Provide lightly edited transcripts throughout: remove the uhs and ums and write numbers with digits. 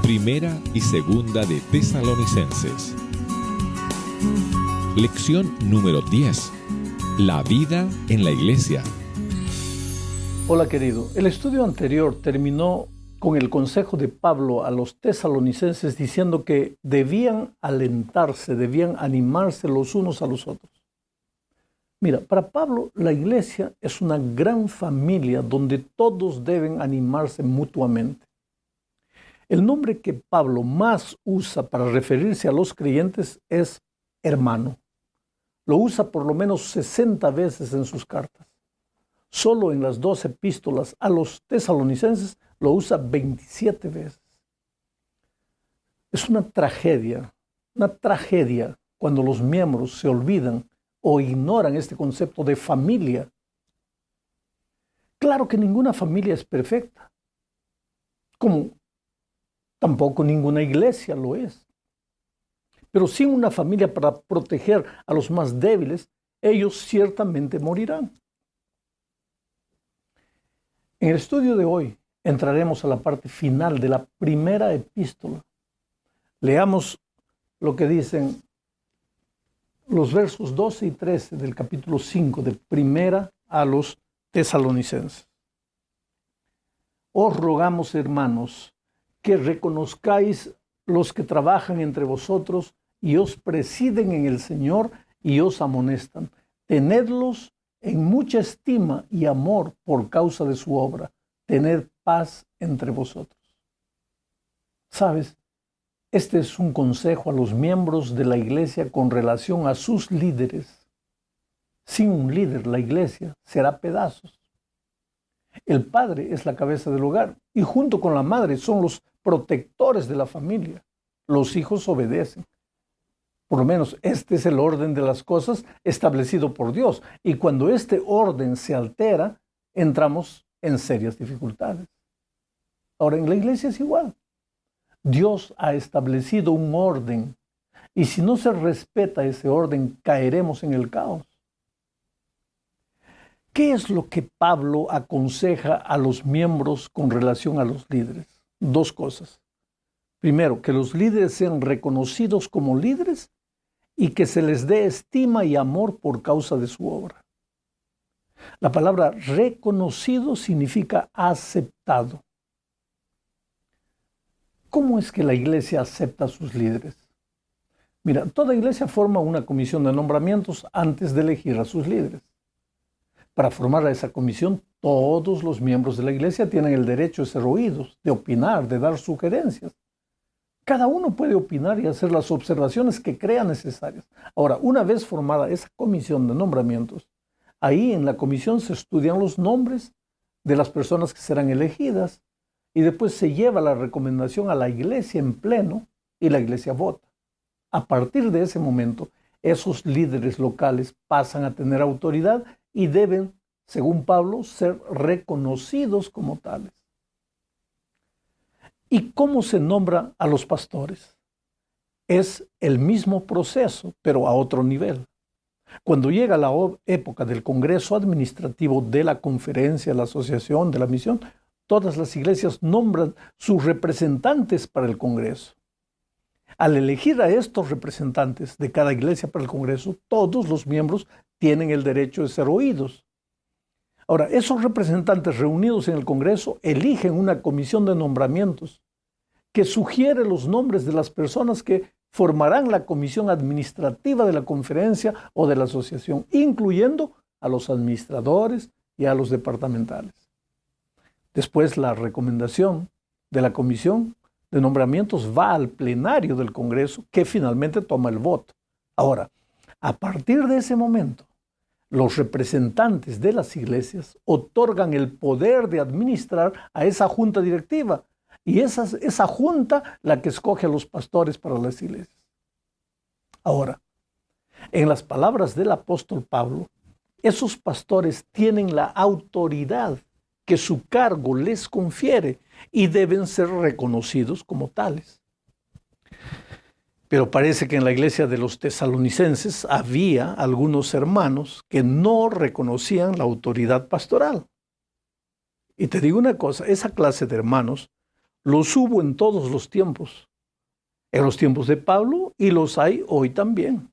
Primera y Segunda de Tesalonicenses. Lección número 10. La vida en la iglesia. Hola querido, el estudio anterior terminó con el consejo de Pablo a los tesalonicenses diciendo que debían alentarse, debían animarse los unos a los otros. Mira, para Pablo la iglesia es una gran familia donde todos deben animarse mutuamente. El nombre que Pablo más usa para referirse a los creyentes es hermano. Lo usa por lo menos 60 veces en sus cartas. Solo en las 2 epístolas a los tesalonicenses lo usa 27 veces. Es una tragedia cuando los miembros se olvidan o ignoran este concepto de familia. Claro que ninguna familia es perfecta, como tampoco ninguna iglesia lo es. Pero sin una familia para proteger a los más débiles, ellos ciertamente morirán. En el estudio de hoy entraremos a la parte final de la primera epístola. Leamos lo que dicen los versos 12 y 13 del capítulo 5 de Primera a los tesalonicenses. Os rogamos, hermanos, que reconozcáis los que trabajan entre vosotros y os presiden en el Señor y os amonestan. Tenedlos en mucha estima y amor por causa de su obra. Tened paz entre vosotros. ¿Sabes? Este es un consejo a los miembros de la iglesia con relación a sus líderes. Sin un líder, la iglesia será pedazos. El padre es la cabeza del hogar y junto con la madre son los protectores de la familia. Los hijos obedecen. Por lo menos este es el orden de las cosas establecido por Dios. Y cuando este orden se altera, entramos en serias dificultades. Ahora, en la iglesia es igual. Dios ha establecido un orden. Y si no se respeta ese orden, caeremos en el caos. ¿Qué es lo que Pablo aconseja a los miembros con relación a los líderes? 2 cosas. Primero, que los líderes sean reconocidos como líderes y que se les dé estima y amor por causa de su obra. La palabra reconocido significa aceptado. ¿Cómo es que la iglesia acepta a sus líderes? Mira, toda iglesia forma una comisión de nombramientos antes de elegir a sus líderes. Para formar a esa comisión, todos los miembros de la iglesia tienen el derecho de ser oídos, de opinar, de dar sugerencias. Cada uno puede opinar y hacer las observaciones que crea necesarias. Ahora, una vez formada esa comisión de nombramientos, ahí en la comisión se estudian los nombres de las personas que serán elegidas y después se lleva la recomendación a la iglesia en pleno y la iglesia vota. A partir de ese momento, esos líderes locales pasan a tener autoridad y deben, según Pablo, ser reconocidos como tales. ¿Y cómo se nombra a los pastores? Es el mismo proceso, pero a otro nivel. Cuando llega la época del Congreso Administrativo de la Conferencia, la Asociación, de la Misión, todas las iglesias nombran sus representantes para el Congreso. Al elegir a estos representantes de cada iglesia para el Congreso, todos los miembros tienen el derecho de ser oídos. Ahora, esos representantes reunidos en el Congreso eligen una comisión de nombramientos que sugiere los nombres de las personas que formarán la comisión administrativa de la conferencia o de la asociación, incluyendo a los administradores y a los departamentales. Después, la recomendación de la comisión de nombramientos va al plenario del Congreso, que finalmente toma el voto. Ahora, a partir de ese momento, los representantes de las iglesias otorgan el poder de administrar a esa junta directiva y esa junta la que escoge a los pastores para las iglesias. Ahora, en las palabras del apóstol Pablo, esos pastores tienen la autoridad que su cargo les confiere y deben ser reconocidos como tales. Pero parece que en la iglesia de los tesalonicenses había algunos hermanos que no reconocían la autoridad pastoral. Y te digo una cosa, esa clase de hermanos Los hubo en todos los tiempos, en los tiempos de Pablo, y los hay hoy también.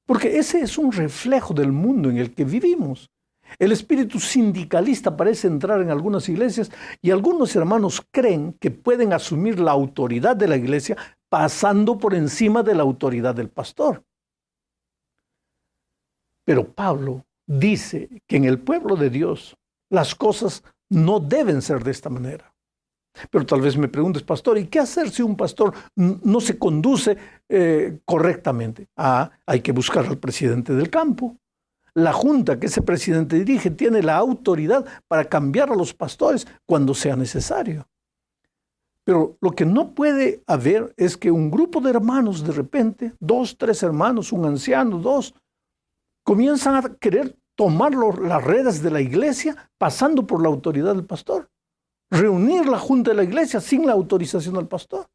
Porque ese es un reflejo del mundo en el que vivimos. El espíritu sindicalista parece entrar en algunas iglesias y algunos hermanos creen que pueden asumir la autoridad de la iglesia pasando por encima de la autoridad del pastor. Pero Pablo dice que en el pueblo de Dios las cosas no deben ser de esta manera. Pero tal vez me preguntes, pastor, ¿y qué hacer si un pastor no se conduce correctamente? Hay que buscar al presidente del campo. La junta que ese presidente dirige tiene la autoridad para cambiar a los pastores cuando sea necesario. Pero lo que no puede haber es que un grupo de hermanos de repente, 2, 3 hermanos, un anciano, 2, comienzan a querer tomar las redes de la iglesia pasando por la autoridad del pastor. Reunir la junta de la iglesia sin la autorización del pastor.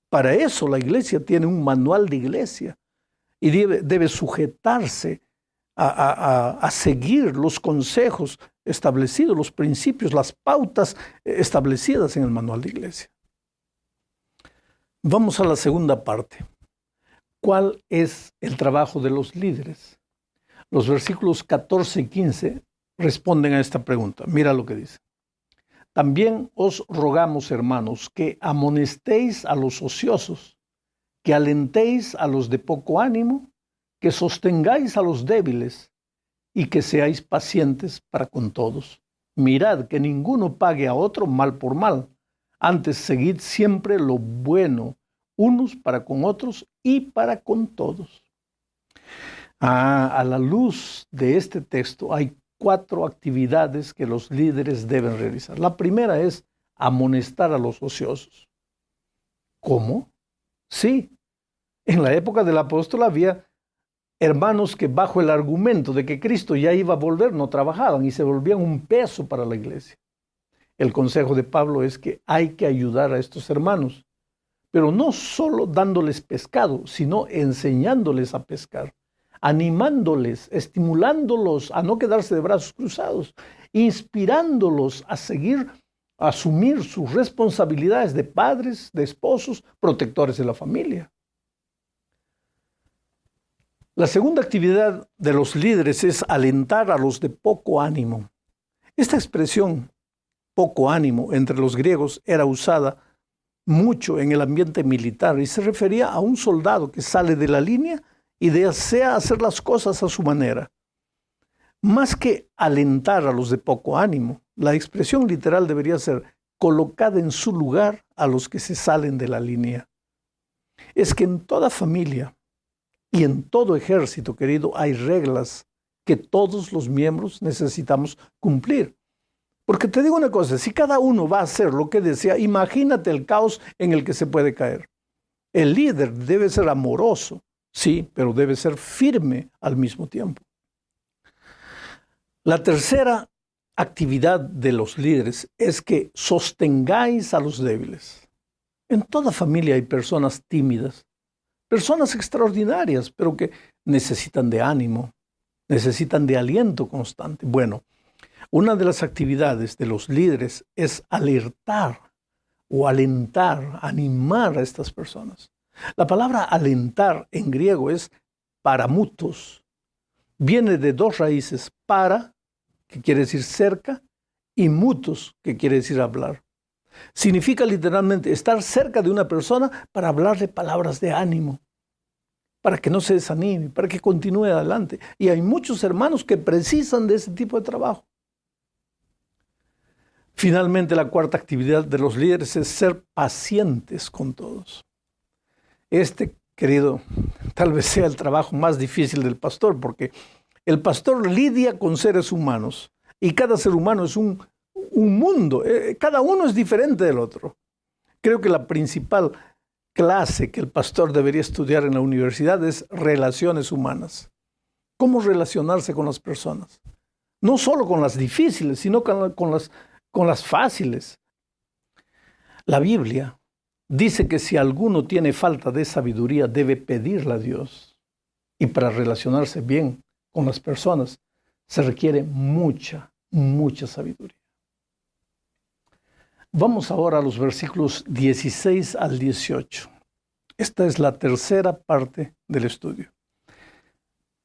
Para eso la iglesia tiene un manual de iglesia y debe sujetarse a seguir los consejos establecidos, los principios, las pautas establecidas en el manual de iglesia. Vamos a la segunda parte. ¿Cuál es el trabajo de los líderes? Los versículos 14 y 15 responden a esta pregunta. Mira lo que dice. También os rogamos, hermanos, que amonestéis a los ociosos, que alentéis a los de poco ánimo, que sostengáis a los débiles y que seáis pacientes para con todos. Mirad que ninguno pague a otro mal por mal. Antes seguid siempre lo bueno, unos para con otros y para con todos. A la luz de este texto hay 4 actividades que los líderes deben realizar. La primera es amonestar a los ociosos. ¿Cómo? Sí, en la época del apóstol había hermanos que bajo el argumento de que Cristo ya iba a volver no trabajaban y se volvían un peso para la iglesia. El consejo de Pablo es que hay que ayudar a estos hermanos, pero no solo dándoles pescado, sino enseñándoles a pescar, animándoles, estimulándolos a no quedarse de brazos cruzados, inspirándolos a seguir, a asumir sus responsabilidades de padres, de esposos, protectores de la familia. La segunda actividad de los líderes es alentar a los de poco ánimo. Esta expresión, poco ánimo, entre los griegos era usada mucho en el ambiente militar y se refería a un soldado que sale de la línea y desea hacer las cosas a su manera. Más que alentar a los de poco ánimo, la expresión literal debería ser colocada en su lugar a los que se salen de la línea. Es que en toda familia y en todo ejército, querido, hay reglas que todos los miembros necesitamos cumplir. Porque te digo una cosa, si cada uno va a hacer lo que desea, imagínate el caos en el que se puede caer. El líder debe ser amoroso, sí, pero debe ser firme al mismo tiempo. La tercera actividad de los líderes es que sostengáis a los débiles. En toda familia hay personas tímidas, personas extraordinarias, pero que necesitan de ánimo, necesitan de aliento constante. Bueno, una de las actividades de los líderes es alertar o alentar, animar a estas personas. La palabra alentar en griego es paramutos. Viene de 2 raíces, para, que quiere decir cerca, y mutos, que quiere decir hablar. Significa literalmente estar cerca de una persona para hablarle palabras de ánimo, para que no se desanime, para que continúe adelante. Y hay muchos hermanos que precisan de ese tipo de trabajo. Finalmente, la cuarta actividad de los líderes es ser pacientes con todos. Querido, tal vez sea el trabajo más difícil del pastor, porque el pastor lidia con seres humanos y cada ser humano es un mundo, cada uno es diferente del otro. Creo que la principal clase que el pastor debería estudiar en la universidad es relaciones humanas. Cómo relacionarse con las personas. No solo con las difíciles, sino con las fáciles. La Biblia dice que si alguno tiene falta de sabiduría, debe pedirla a Dios. Y para relacionarse bien con las personas, se requiere mucha sabiduría. Vamos ahora a los versículos 16 al 18. Esta es la tercera parte del estudio.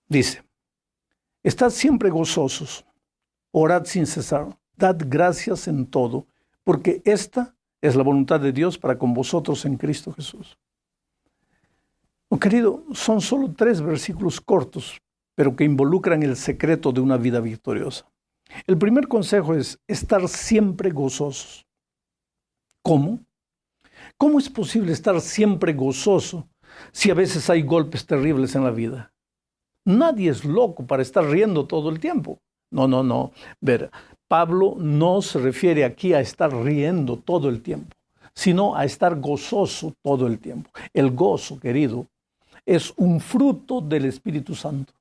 Dice, estad siempre gozosos, orad sin cesar, dad gracias en todo, porque esta es la voluntad de Dios para con vosotros en Cristo Jesús. Oh, querido, son solo 3 versículos cortos, pero que involucran el secreto de una vida victoriosa. El primer consejo es estar siempre gozosos. ¿Cómo? ¿Cómo es posible estar siempre gozoso si a veces hay golpes terribles en la vida? Nadie es loco para estar riendo todo el tiempo. No. Ver, Pablo no se refiere aquí a estar riendo todo el tiempo, sino a estar gozoso todo el tiempo. El gozo, querido, es un fruto del Espíritu Santo.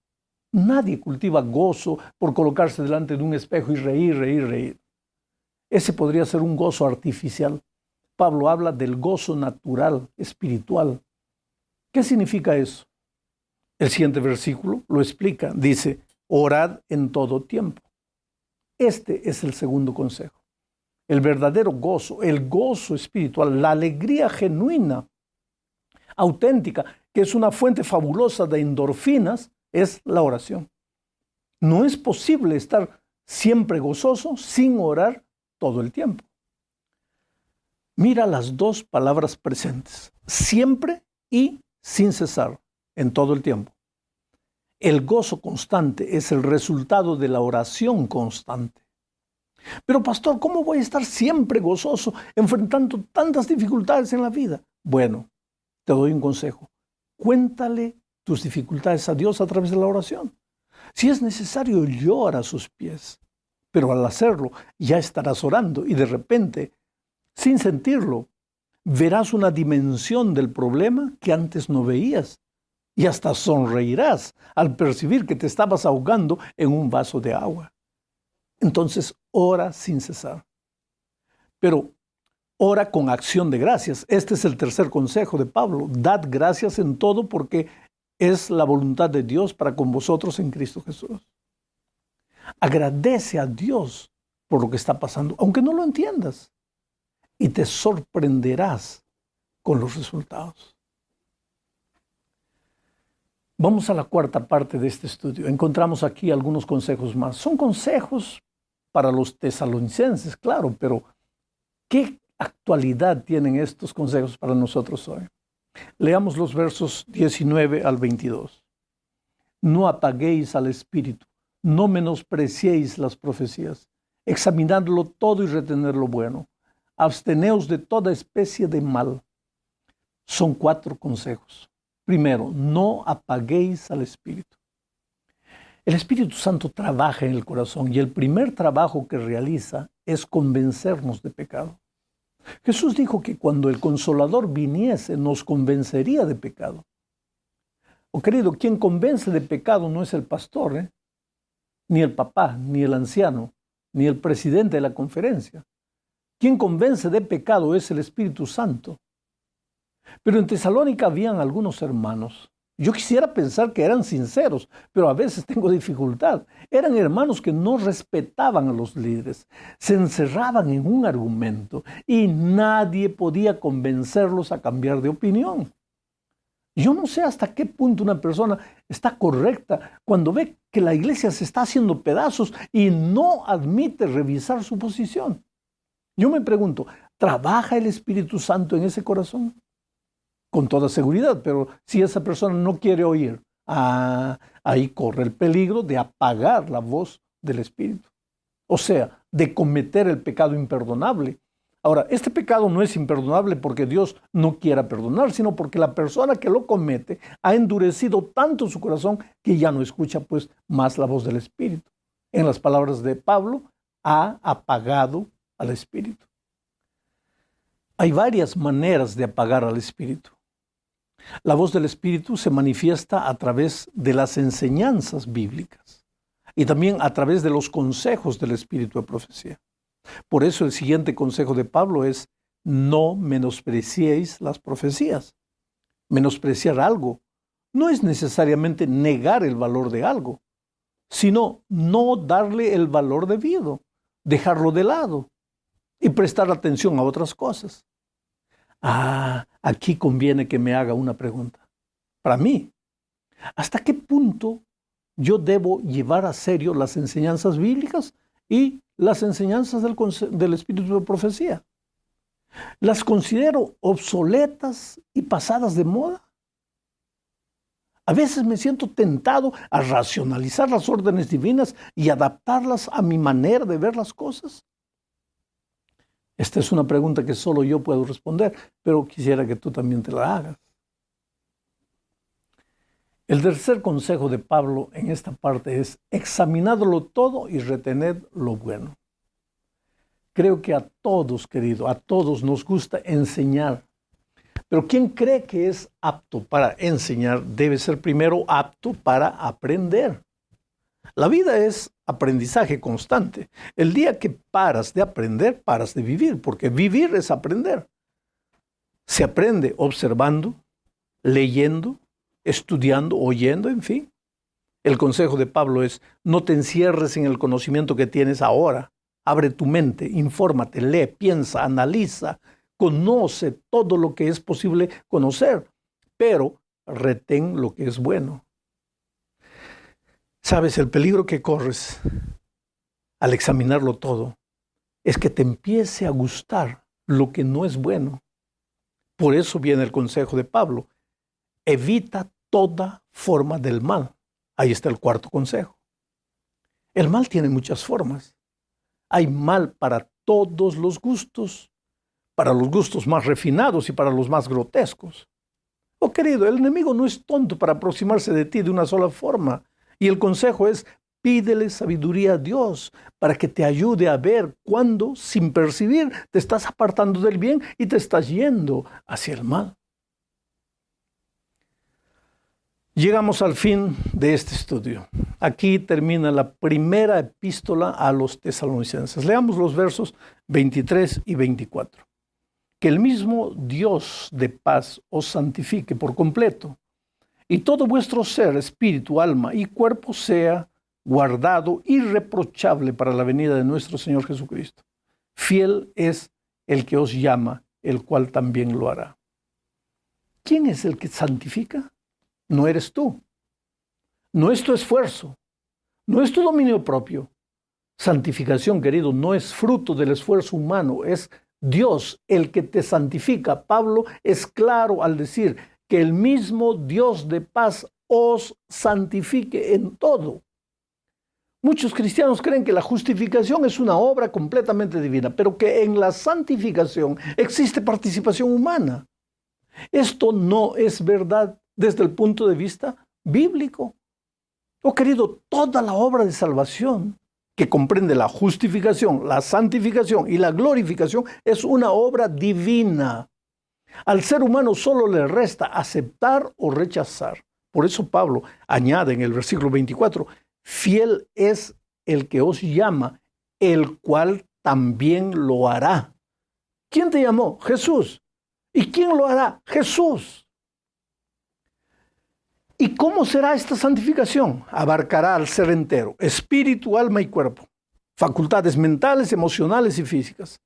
Nadie cultiva gozo por colocarse delante de un espejo y reír. Ese podría ser un gozo artificial. Pablo habla del gozo natural, espiritual. ¿Qué significa eso? El siguiente versículo lo explica. Dice, orad en todo tiempo. Este es el segundo consejo. El verdadero gozo, el gozo espiritual, la alegría genuina, auténtica, que es una fuente fabulosa de endorfinas, es la oración. No es posible estar siempre gozoso sin orar todo el tiempo. Mira las 2 palabras presentes, siempre y sin cesar, en todo el tiempo. El gozo constante es el resultado de la oración constante. Pero pastor, ¿cómo voy a estar siempre gozoso enfrentando tantas dificultades en la vida? Bueno, te doy un consejo. Cuéntale tus dificultades a Dios a través de la oración. Si es necesario, llora a sus pies. Pero al hacerlo, ya estarás orando y de repente, sin sentirlo, verás una dimensión del problema que antes no veías. Y hasta sonreirás al percibir que te estabas ahogando en un vaso de agua. Entonces, ora sin cesar. Pero ora con acción de gracias. Este es el tercer consejo de Pablo. Dad gracias en todo porque es la voluntad de Dios para con vosotros en Cristo Jesús. Agradece a Dios por lo que está pasando, aunque no lo entiendas. Y te sorprenderás con los resultados. Vamos a la cuarta parte de este estudio. Encontramos aquí algunos consejos más. Son consejos para los tesalonicenses, claro, pero ¿qué actualidad tienen estos consejos para nosotros hoy? Leamos los versos 19 al 22. No apaguéis al espíritu, no menospreciéis las profecías, examinadlo todo y retened lo bueno. Absteneos de toda especie de mal. Son 4 consejos. Primero, no apaguéis al Espíritu. El Espíritu Santo trabaja en el corazón y el primer trabajo que realiza es convencernos de pecado. Jesús dijo que cuando el Consolador viniese nos convencería de pecado. Oh, querido, quien convence de pecado no es el pastor, ni el papá, ni el anciano, ni el presidente de la conferencia. Quien convence de pecado es el Espíritu Santo. Pero en Tesalónica habían algunos hermanos. Yo quisiera pensar que eran sinceros, pero a veces tengo dificultad. Eran hermanos que no respetaban a los líderes, se encerraban en un argumento y nadie podía convencerlos a cambiar de opinión. Yo no sé hasta qué punto una persona está correcta cuando ve que la iglesia se está haciendo pedazos y no admite revisar su posición. Yo me pregunto, ¿trabaja el Espíritu Santo en ese corazón? Con toda seguridad, pero si esa persona no quiere oír, ahí corre el peligro de apagar la voz del Espíritu. O sea, de cometer el pecado imperdonable. Ahora, este pecado no es imperdonable porque Dios no quiera perdonar, sino porque la persona que lo comete ha endurecido tanto su corazón que ya no escucha pues más la voz del Espíritu. En las palabras de Pablo, ha apagado al Espíritu. Hay varias maneras de apagar al Espíritu. La voz del Espíritu se manifiesta a través de las enseñanzas bíblicas y también a través de los consejos del Espíritu de profecía. Por eso el siguiente consejo de Pablo es: no menospreciéis las profecías. Menospreciar algo no es necesariamente negar el valor de algo, sino no darle el valor debido, dejarlo de lado. y prestar atención a otras cosas. Aquí conviene que me haga una pregunta. Para mí, ¿hasta qué punto yo debo llevar a serio las enseñanzas bíblicas y las enseñanzas del espíritu de profecía? ¿Las considero obsoletas y pasadas de moda? A veces me siento tentado a racionalizar las órdenes divinas y adaptarlas a mi manera de ver las cosas. Esta es una pregunta que solo yo puedo responder, pero quisiera que tú también te la hagas. El tercer consejo de Pablo en esta parte es: examinadlo todo y retened lo bueno. Creo que a todos, querido, a todos nos gusta enseñar. Pero quien cree que es apto para enseñar debe ser primero apto para aprender. La vida es aprendizaje constante. El día que paras de aprender, paras de vivir, porque vivir es aprender. Se aprende observando, leyendo, estudiando, oyendo, en fin. El consejo de Pablo es: no te encierres en el conocimiento que tienes ahora. Abre tu mente, infórmate, lee, piensa, analiza, conoce todo lo que es posible conocer, pero retén lo que es bueno. Sabes, el peligro que corres al examinarlo todo es que te empiece a gustar lo que no es bueno. Por eso viene el consejo de Pablo: evita toda forma del mal. Ahí está el cuarto consejo. El mal tiene muchas formas. Hay mal para todos los gustos, para los gustos más refinados y para los más grotescos. Oh, querido, el enemigo no es tonto para aproximarse de ti de una sola forma. Y el consejo es: pídele sabiduría a Dios para que te ayude a ver cuándo, sin percibir, te estás apartando del bien y te estás yendo hacia el mal. Llegamos al fin de este estudio. Aquí termina la primera epístola a los tesalonicenses. Leamos los versos 23 y 24. Que el mismo Dios de paz os santifique por completo, y todo vuestro ser, espíritu, alma y cuerpo sea guardado irreprochable para la venida de nuestro Señor Jesucristo. Fiel es el que os llama, el cual también lo hará. ¿Quién es el que santifica? No eres tú. No es tu esfuerzo. No es tu dominio propio. Santificación, querido, no es fruto del esfuerzo humano, es Dios el que te santifica. Pablo es claro al decir que el mismo Dios de paz os santifique en todo. Muchos cristianos creen que la justificación es una obra completamente divina, pero que en la santificación existe participación humana. Esto no es verdad desde el punto de vista bíblico. Oh, querido, toda la obra de salvación que comprende la justificación, la santificación y la glorificación es una obra divina. Al ser humano solo le resta aceptar o rechazar. Por eso Pablo añade en el versículo 24: fiel es el que os llama, el cual también lo hará. ¿Quién te llamó? Jesús. ¿Y quién lo hará? Jesús. ¿Y cómo será esta santificación? Abarcará al ser entero, espíritu, alma y cuerpo, facultades mentales, emocionales y físicas.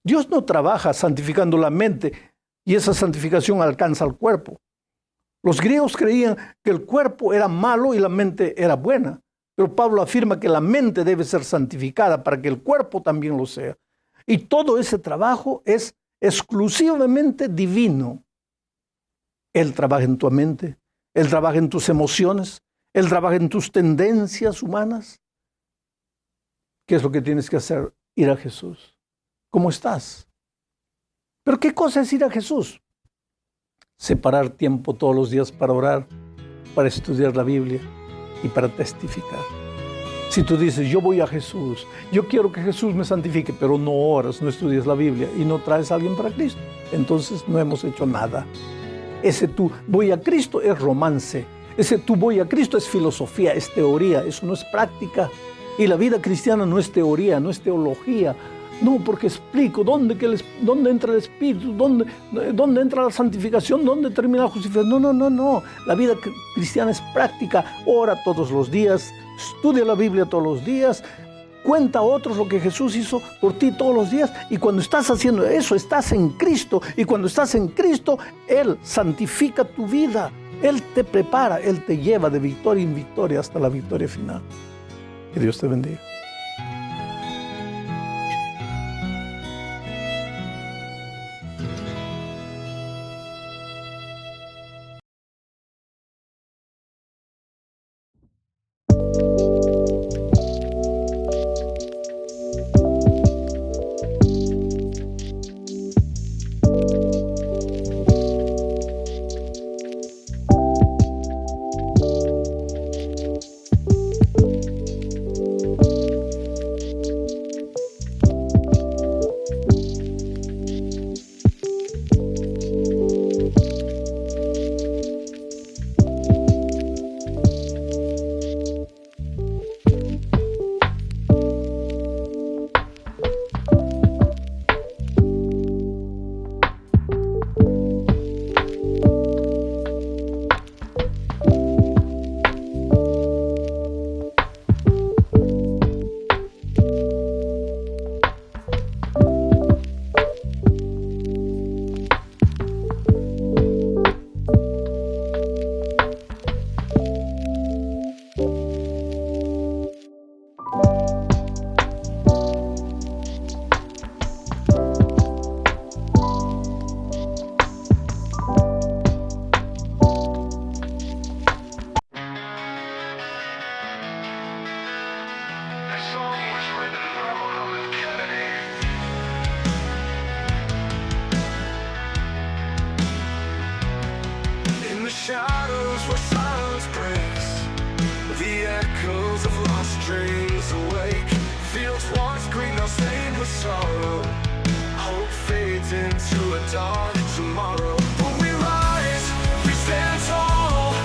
Dios no trabaja santificando la mente y esa santificación alcanza al cuerpo. Los griegos creían que el cuerpo era malo y la mente era buena, pero Pablo afirma que la mente debe ser santificada para que el cuerpo también lo sea. Y todo ese trabajo es exclusivamente divino. Él trabaja en tu mente. Él trabaja en tus emociones, Él trabaja en tus tendencias humanas. ¿Qué es lo que tienes que hacer? Ir a Jesús. ¿Cómo estás? ¿Pero qué cosa es ir a Jesús? Separar tiempo todos los días para orar, para estudiar la Biblia y para testificar. Si tú dices: yo voy a Jesús, yo quiero que Jesús me santifique, pero no oras, no estudias la Biblia y no traes a alguien para Cristo, entonces no hemos hecho nada. Ese tú voy a Cristo es romance. Ese tú voy a Cristo es filosofía, es teoría. Eso no es práctica. Y la vida cristiana no es teoría, no es teología. No, porque explico dónde entra el Espíritu, dónde entra la santificación, dónde termina la justificación. No. La vida cristiana es práctica. Ora todos los días, estudia la Biblia todos los días, cuenta a otros lo que Jesús hizo por ti todos los días. Y cuando estás haciendo eso, estás en Cristo. Y cuando estás en Cristo, Él santifica tu vida. Él te prepara, Él te lleva de victoria en victoria hasta la victoria final. Que Dios te bendiga. Shadows where silence breaks, the echoes of lost dreams awake. Fields once green now stained with sorrow. Hope fades into a dark tomorrow. But we rise, we stand tall.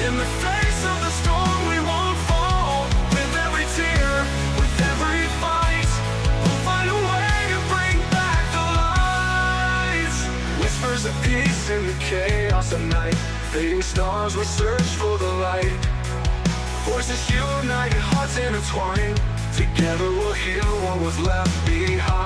In the face of the storm we won't fall. With every tear, with every fight, we'll find a way to bring back the light. Whispers of peace in the chaos of night. Fading stars will search for the light. Voices united, hearts intertwined. Together we'll heal what was left behind.